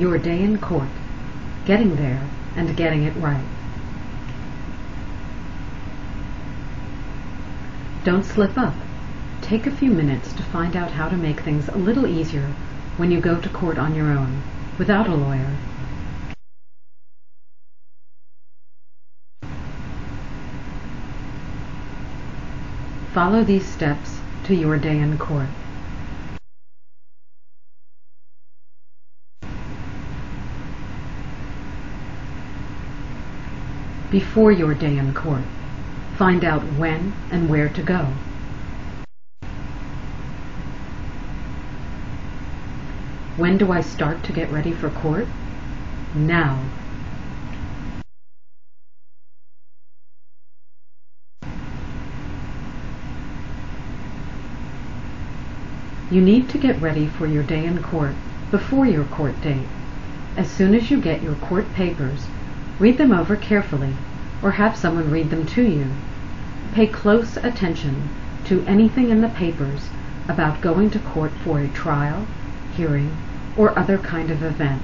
Your day in court, getting there and getting it right. Don't slip up. Take a few minutes to find out how to make things a little easier when you go to court on your own, without a lawyer. Follow these steps to your day in court. Before your day in court, find out when and where to go. When do I start to get ready for court? Now. You need to get ready for your day in court before your court date. As soon as you get your court papers, read them over carefully or have someone read them to you. Pay close attention to anything in the papers about going to court for a trial, hearing, or other kind of event.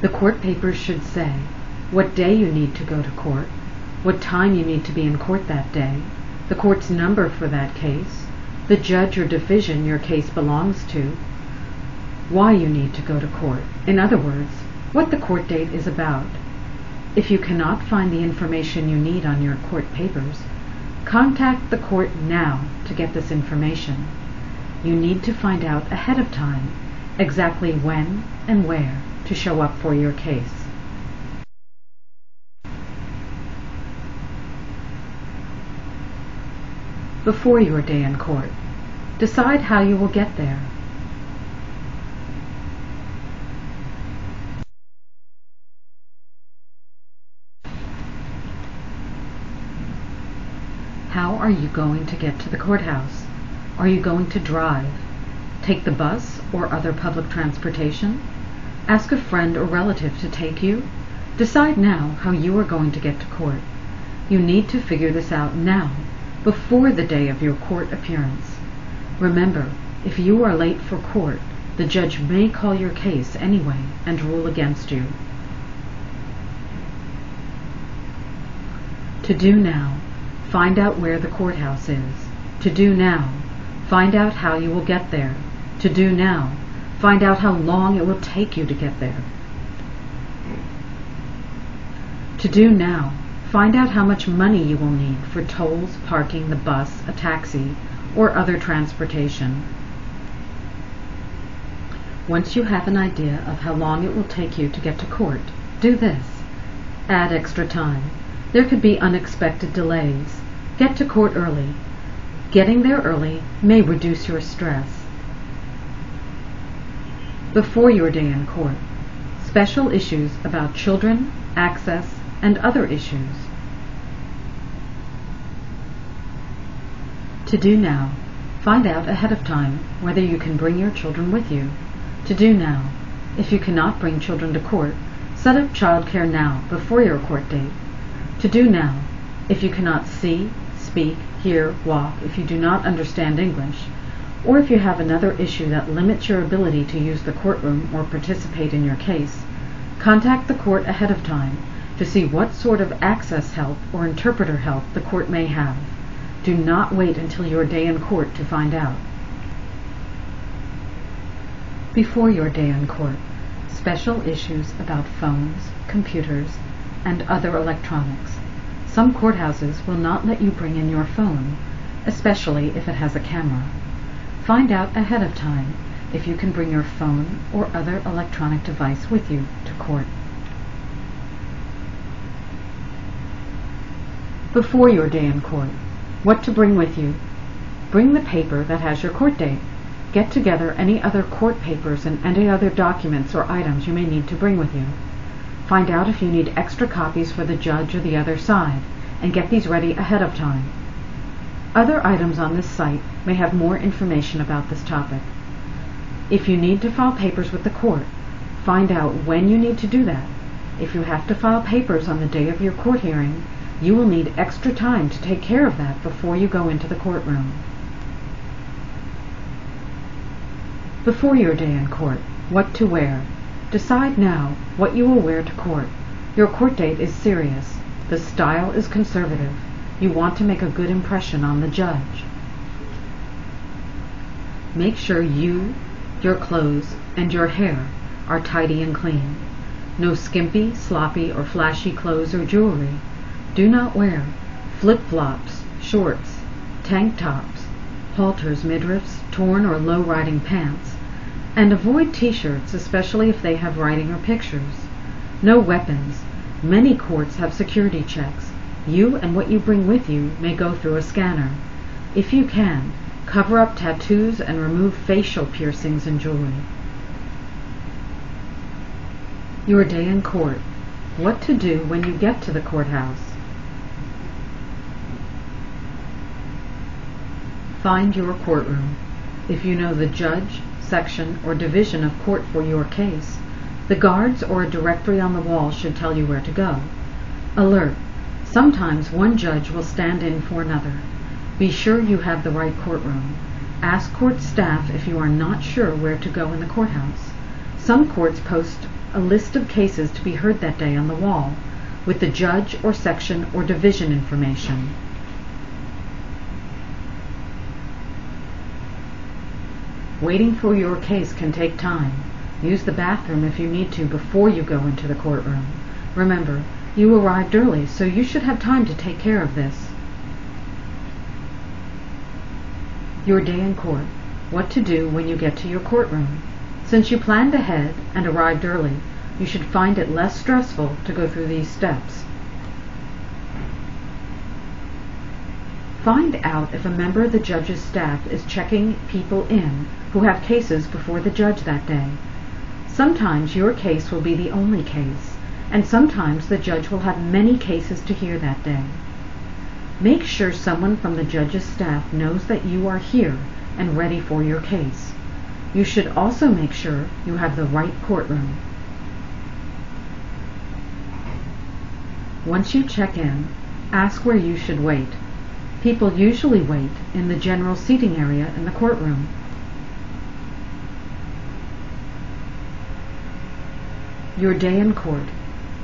The court papers should say what day you need to go to court, what time you need to be in court that day, the court's number for that case, the judge or division your case belongs to, why you need to go to court. In other words, what the court date is about. If you cannot find the information you need on your court papers, contact the court now to get this information. You need to find out ahead of time exactly when and where to show up for your case. Before your day in court, decide how you will get there. How are you going to get to the courthouse? Are you going to drive? Take the bus or other public transportation? Ask a friend or relative to take you? Decide now how you are going to get to court. You need to figure this out now, before the day of your court appearance. Remember, if you are late for court, the judge may call your case anyway and rule against you. To do now, find out where the courthouse is. To do now, find out how you will get there. To do now, find out how long it will take you to get there. To do now, find out how much money you will need for tolls, parking, the bus, a taxi, or other transportation. Once you have an idea of how long it will take you to get to court, do this. Add extra time. There could be unexpected delays. Get to court early. Getting there early may reduce your stress. Before your day in court, special issues about children, access, and other issues. To do now, find out ahead of time whether you can bring your children with you. To do now, if you cannot bring children to court, set up childcare now before your court date. To do now, if you cannot see, speak, hear, walk, if you do not understand English, or if you have another issue that limits your ability to use the courtroom or participate in your case, contact the court ahead of time to see what sort of access help or interpreter help the court may have. Do not wait until your day in court to find out. Before your day in court, special issues about phones, computers, and other electronics. Some courthouses will not let you bring in your phone, especially if it has a camera. Find out ahead of time if you can bring your phone or other electronic device with you to court. Before your day in court, what to bring with you. Bring the paper that has your court date. Get together any other court papers and any other documents or items you may need to bring with you. Find out if you need extra copies for the judge or the other side, and get these ready ahead of time. Other items on this site may have more information about this topic. If you need to file papers with the court, find out when you need to do that If you have to file papers on the day of your court hearing, you will need extra time to take care of that before you go into the courtroom. Before your day in court, what to wear. Decide now what you will wear to court. Your court date is serious. The style is conservative. You want to make a good impression on the judge. Make sure you, your clothes, and your hair are tidy and clean. No skimpy, sloppy, or flashy clothes or jewelry. Do not wear flip-flops, shorts, tank tops, halters, midriffs, torn or low-riding pants, and avoid t-shirts, especially if they have writing or pictures. No weapons. Many courts have security checks. You and what you bring with you may go through a scanner. If you can, cover up tattoos and remove facial piercings and jewelry. Your day in court. What to do when you get to the courthouse. Find your courtroom. If you know the judge, section, or division of court for your case, the guards or a directory on the wall should tell you where to go. Alert. Sometimes one judge will stand in for another. Be sure you have the right courtroom. Ask court staff if you are not sure where to go in the courthouse. Some courts post a list of cases to be heard that day on the wall, with the judge or section or division information. Waiting for your case can take time. Use the bathroom if you need to before you go into the courtroom. Remember, you arrived early, so you should have time to take care of this. Your day in court. What to do when you get to your courtroom. Since you planned ahead and arrived early, you should find it less stressful to go through these steps. Find out if a member of the judge's staff is checking people in who have cases before the judge that day. Sometimes your case will be the only case, and sometimes the judge will have many cases to hear that day. Make sure someone from the judge's staff knows that you are here and ready for your case. You should also make sure you have the right courtroom. Once you check in, ask where you should wait. People usually wait in the general seating area in the courtroom. Your day in court.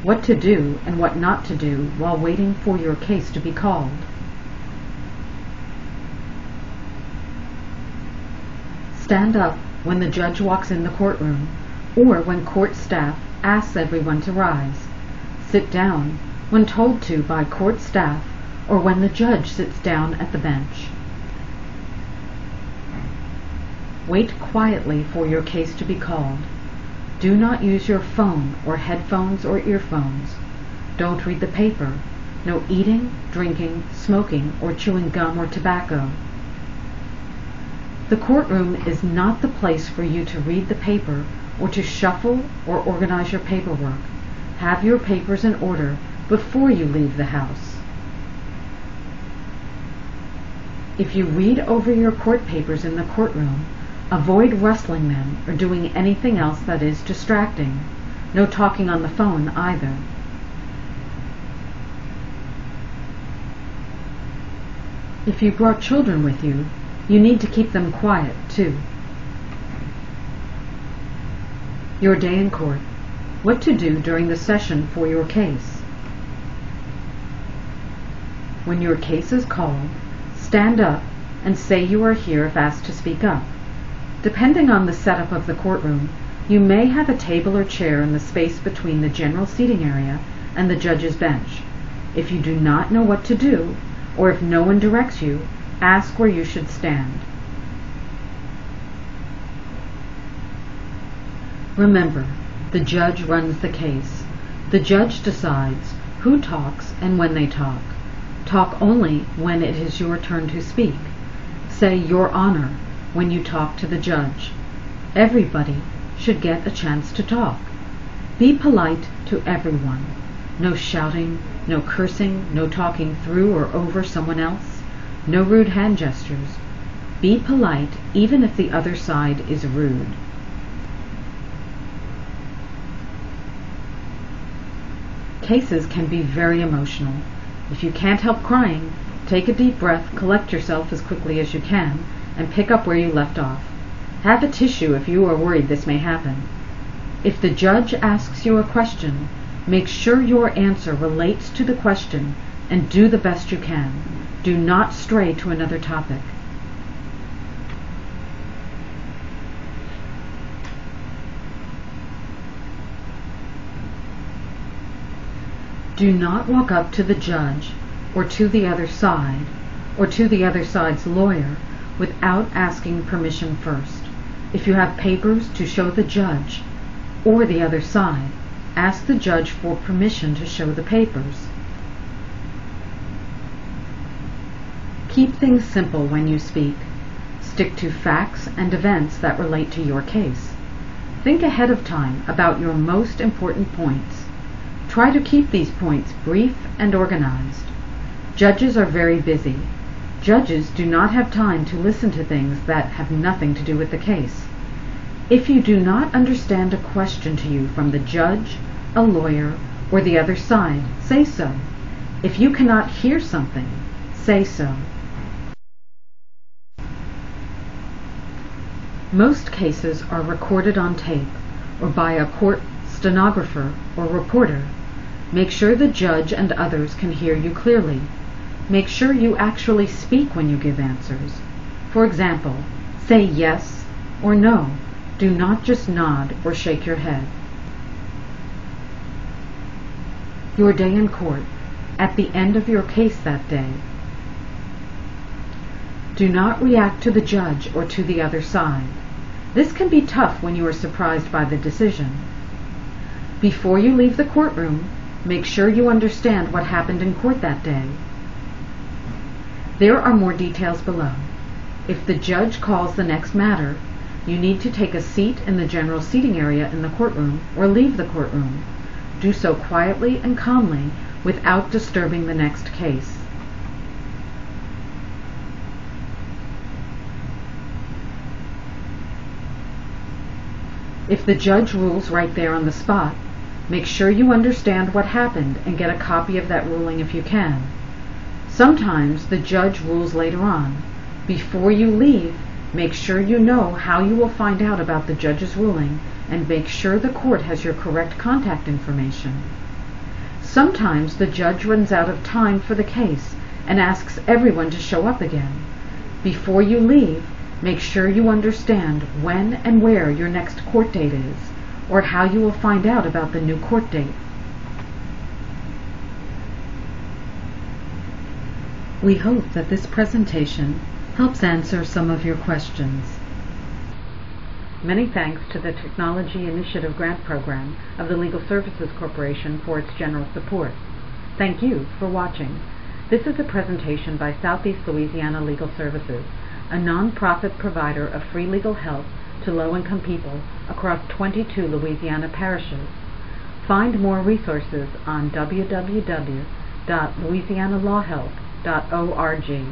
What to do and what not to do while waiting for your case to be called. Stand up when the judge walks in the courtroom, or when court staff asks everyone to rise. Sit down when told to by court staff, or when the judge sits down at the bench. Wait quietly for your case to be called. Do not use your phone or headphones or earphones. Don't read the paper. No eating, drinking, smoking, or chewing gum or tobacco. The courtroom is not the place for you to read the paper or to shuffle or organize your paperwork. Have your papers in order before you leave the house. If you read over your court papers in the courtroom, avoid rustling them or doing anything else that is distracting. No talking on the phone either. If you brought children with you, you need to keep them quiet too. Your day in court. What to do during the session for your case. When your case is called, stand up and say you are here if asked to speak up. Depending on the setup of the courtroom, you may have a table or chair in the space between the general seating area and the judge's bench. If you do not know what to do, or if no one directs you, ask where you should stand. Remember, the judge runs the case. The judge decides who talks and when they talk. Talk only when it is your turn to speak. Say "Your Honor" when you talk to the judge. Everybody should get a chance to talk. Be polite to everyone. No shouting, no cursing, no talking through or over someone else, no rude hand gestures. Be polite even if the other side is rude. Cases can be very emotional. If you can't help crying, take a deep breath, collect yourself as quickly as you can, and pick up where you left off. Have a tissue if you are worried this may happen. If the judge asks you a question, make sure your answer relates to the question and do the best you can. Do not stray to another topic. Do not walk up to the judge or to the other side or to the other side's lawyer without asking permission first. If you have papers to show the judge or the other side, ask the judge for permission to show the papers. Keep things simple when you speak. Stick to facts and events that relate to your case. Think ahead of time about your most important points. Try to keep these points brief and organized. Judges are very busy. Judges do not have time to listen to things that have nothing to do with the case. If you do not understand a question to you from the judge, a lawyer, or the other side, say so. If you cannot hear something, say so. Most cases are recorded on tape or by a court stenographer or reporter. Make sure the judge and others can hear you clearly. Make sure you actually speak when you give answers. For example, say yes or no. Do not just nod or shake your head. Your day in court, at the end of your case that day. Do not react to the judge or to the other side. This can be tough when you are surprised by the decision. Before you leave the courtroom, make sure you understand what happened in court that day. There are more details below. If the judge calls the next matter, you need to take a seat in the general seating area in the courtroom or leave the courtroom. Do so quietly and calmly without disturbing the next case. If the judge rules right there on the spot, make sure you understand what happened and get a copy of that ruling if you can. Sometimes the judge rules later on. Before you leave, make sure you know how you will find out about the judge's ruling and make sure the court has your correct contact information. Sometimes the judge runs out of time for the case and asks everyone to show up again. Before you leave, make sure you understand when and where your next court date is, or how you will find out about the new court date. We hope that this presentation helps answer some of your questions. Many thanks to the Technology Initiative Grant Program of the Legal Services Corporation for its general support. Thank you for watching. This is a presentation by Southeast Louisiana Legal Services, a non-profit provider of free legal help to low-income people across 22 Louisiana parishes. Find more resources on www.louisianalawhelp.org.